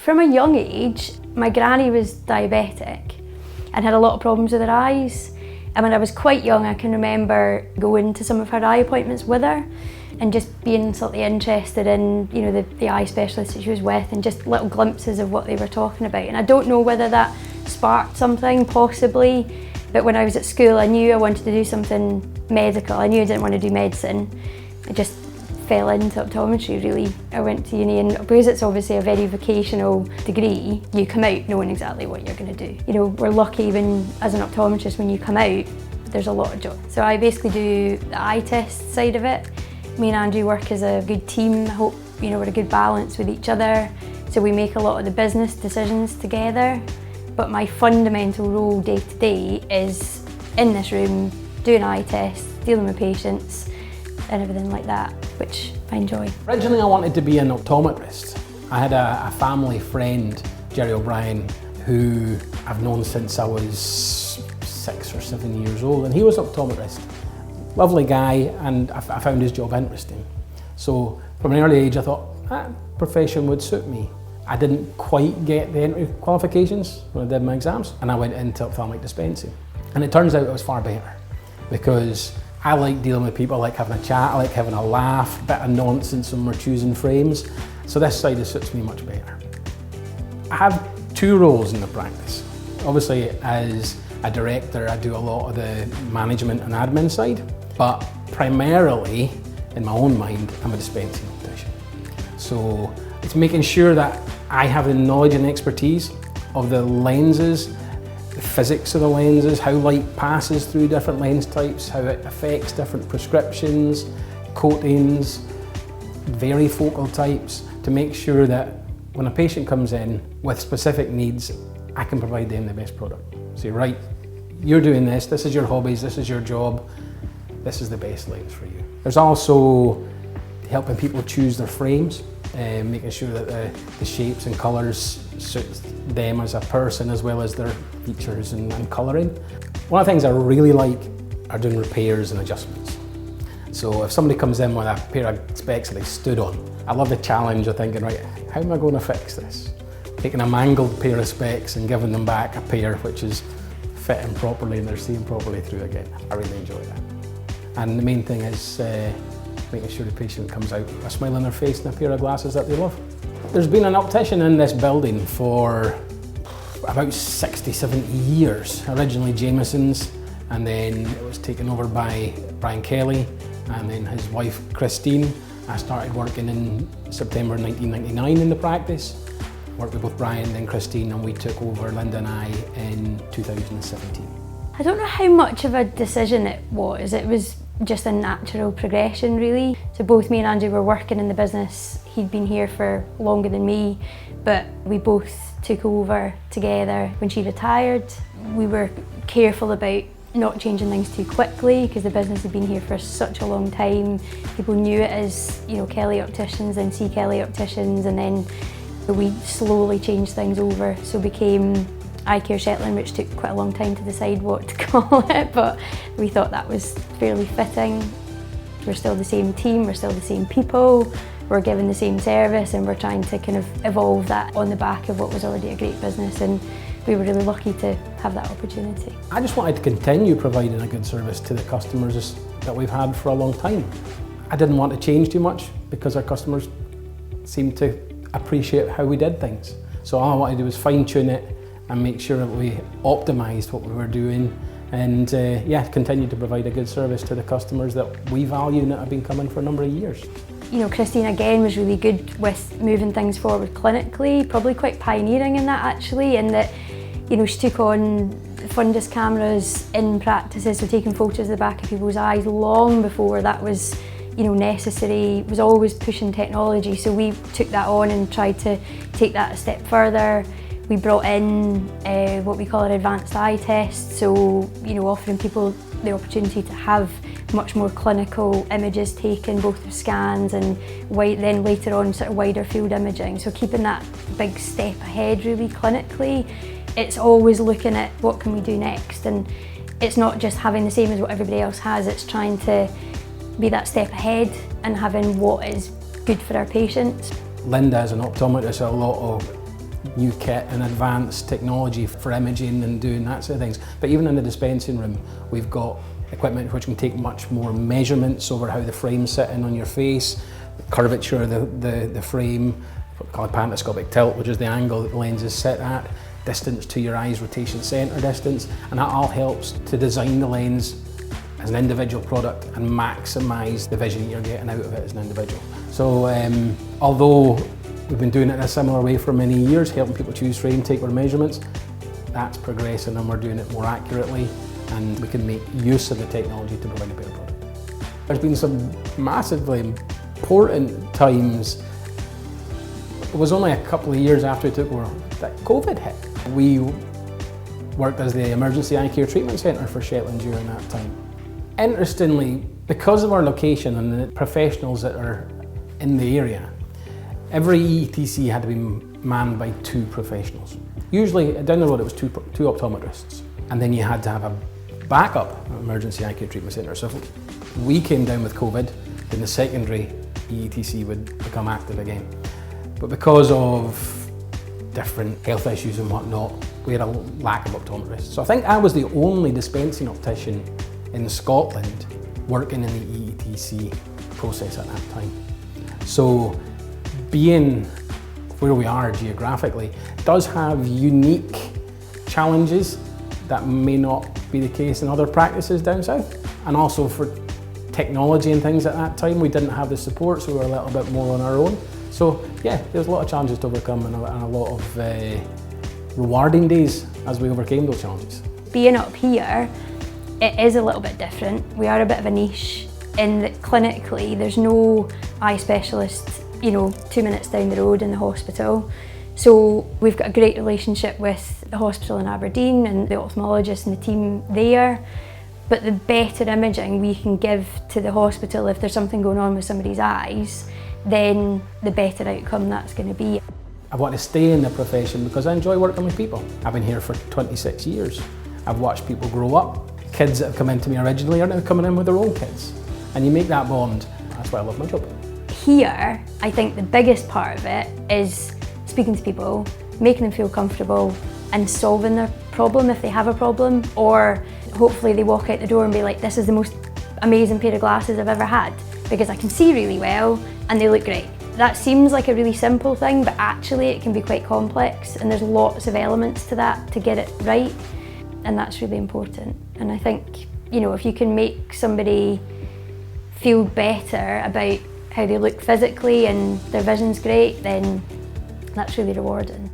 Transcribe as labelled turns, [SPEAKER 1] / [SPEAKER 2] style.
[SPEAKER 1] From a young age, my granny was diabetic and had a lot of problems with her eyes. And when I was quite young, I can remember going to some of her eye appointments with her and just being slightly interested in, you know, the eye specialist that she was with, and just little glimpses of what they were talking about. And I don't know whether that sparked something, possibly, but when I was at school, I knew I wanted to do something medical. I knew I didn't want to do medicine. I just fell into optometry, really. I went to uni, and because it's obviously a very vocational degree, you come out knowing exactly what you're going to do. You know, we're lucky when, as an optometrist, when you come out, there's a lot of jobs. So I basically do the eye test side of it. Me and Andrew work as a good team. I hope, you know, we're a good balance with each other. So we make a lot of the business decisions together. But my fundamental role day to day is in this room, doing eye tests, dealing with patients and everything like that, which I enjoy.
[SPEAKER 2] Originally I wanted to be an optometrist. I had a family friend, Jerry O'Brien, who I've known since I was 6 or 7 years old, and he was an optometrist. Lovely guy, and I found his job interesting. So from an early age I thought that profession would suit me. I didn't quite get the entry qualifications when I did my exams, and I went into ophthalmic dispensing. And it turns out it was far better, because I like dealing with people, I like having a chat, I like having a laugh, a bit of nonsense when we're choosing frames. So this side suits me much better. I have 2 roles in the practice. Obviously, as a director, I do a lot of the management and admin side, but primarily, in my own mind, I'm a dispensing optician. So it's making sure that I have the knowledge and expertise of the lenses, the physics of the lenses, how light passes through different lens types, how it affects different prescriptions, coatings, varifocal types, to make sure that when a patient comes in with specific needs, I can provide them the best product. Say, right, you're doing this is your hobbies, this is your job, this is the best lens for you. There's also helping people choose their frames, making sure that the shapes and colours suit them as a person as well as their features and colouring. One of the things I really like are doing repairs and adjustments. So if somebody comes in with a pair of specs that they stood on, I love the challenge of thinking, right, how am I going to fix this? Taking a mangled pair of specs and giving them back a pair which is fitting properly and they're seeing properly through again. I really enjoy that. And the main thing is making sure the patient comes out with a smile on their face and a pair of glasses that they love. There's been an optician in this building for about 60, 70 years. Originally Jameson's, and then it was taken over by Brian Kelly and then his wife Christine. I started working in September 1999 in the practice. Worked with both Brian and Christine, and we took over, Linda and I, in 2017.
[SPEAKER 1] I don't know how much of a decision it was. It was just a natural progression, really. So both me and Andrew were working in the business. He'd been here for longer than me, but we both took over together when she retired. We were careful about not changing things too quickly because the business had been here for such a long time. People knew it as, you know, Kelly Opticians and C. Kelly Opticians, and then we slowly changed things over. So it became ICare Shetland, which took quite a long time to decide what to call it, but we thought that was fairly fitting. We're still the same team, we're still the same people, we're giving the same service, and we're trying to kind of evolve that on the back of what was already a great business, and we were really lucky to have that opportunity.
[SPEAKER 2] I just wanted to continue providing a good service to the customers that we've had for a long time. I didn't want to change too much because our customers seemed to appreciate how we did things. So all I wanted to do was fine-tune it and make sure that we optimised what we were doing, and yeah, continue to provide a good service to the customers that we value and that have been coming for a number of years.
[SPEAKER 1] You know, Christine again was really good with moving things forward clinically, probably quite pioneering in that actually, in that, you know, she took on fundus cameras in practices, so taking photos of the back of people's eyes long before that was, you know, necessary. Was always pushing technology, so we took that on and tried to take that a step further. We brought in what we call an advanced eye test, so, you know, offering people the opportunity to have much more clinical images taken, both with scans and then later on sort of wider field imaging. So keeping that big step ahead really clinically. It's always looking at what can we do next, and it's not just having the same as what everybody else has, it's trying to be that step ahead and having what is good for our patients.
[SPEAKER 2] Linda, as an optometrist, a lot of new kit and advanced technology for imaging and doing that sort of things. But even in the dispensing room, we've got equipment which can take much more measurements over how the frame's sitting on your face, the curvature of the frame, what we call a pantoscopic tilt, which is the angle that the lens is set at, distance to your eyes, rotation centre distance, and that all helps to design the lens as an individual product and maximise the vision that you're getting out of it as an individual. So although we've been doing it in a similar way for many years, helping people choose frame, take their measurements, that's progressing and we're doing it more accurately, and we can make use of the technology to provide a better product. There's been some massively important times. It was only a couple of years after we took over that COVID hit. We worked as the emergency ICare treatment centre for Shetland during that time. Interestingly, because of our location and the professionals that are in the area, every ETC had to be manned by 2 professionals. Usually down the road it was two optometrists, and then you had to have a backup emergency ICare treatment centre. So if we came down with COVID, then the secondary ETC would become active again. But because of different health issues and whatnot, we had a lack of optometrists. So I think I was the only dispensing optician in Scotland working in the ETC process at that time. So being where we are geographically does have unique challenges that may not be the case in other practices down south. And also for technology and things at that time, we didn't have the support, so we were a little bit more on our own. So yeah, there's a lot of challenges to overcome and a lot of rewarding days as we overcame those challenges.
[SPEAKER 1] Being up here, it is a little bit different. We are a bit of a niche in that clinically there's no eye specialist, 2 minutes down the road in the hospital. So we've got a great relationship with the hospital in Aberdeen and the ophthalmologist and the team there. But the better imaging we can give to the hospital if there's something going on with somebody's eyes, then the better outcome that's going to be.
[SPEAKER 2] I want to stay in the profession because I enjoy working with people. I've been here for 26 years. I've watched people grow up. Kids that have come into me originally are now coming in with their own kids. And you make that bond. That's why I love my job.
[SPEAKER 1] Here, I think the biggest part of it is speaking to people, making them feel comfortable and solving their problem if they have a problem, or hopefully they walk out the door and be like, this is the most amazing pair of glasses I've ever had because I can see really well and they look great. That seems like a really simple thing, but actually it can be quite complex and there's lots of elements to that to get it right, and that's really important. And I think, if you can make somebody feel better about how they look physically and their vision's great, then that's really rewarding.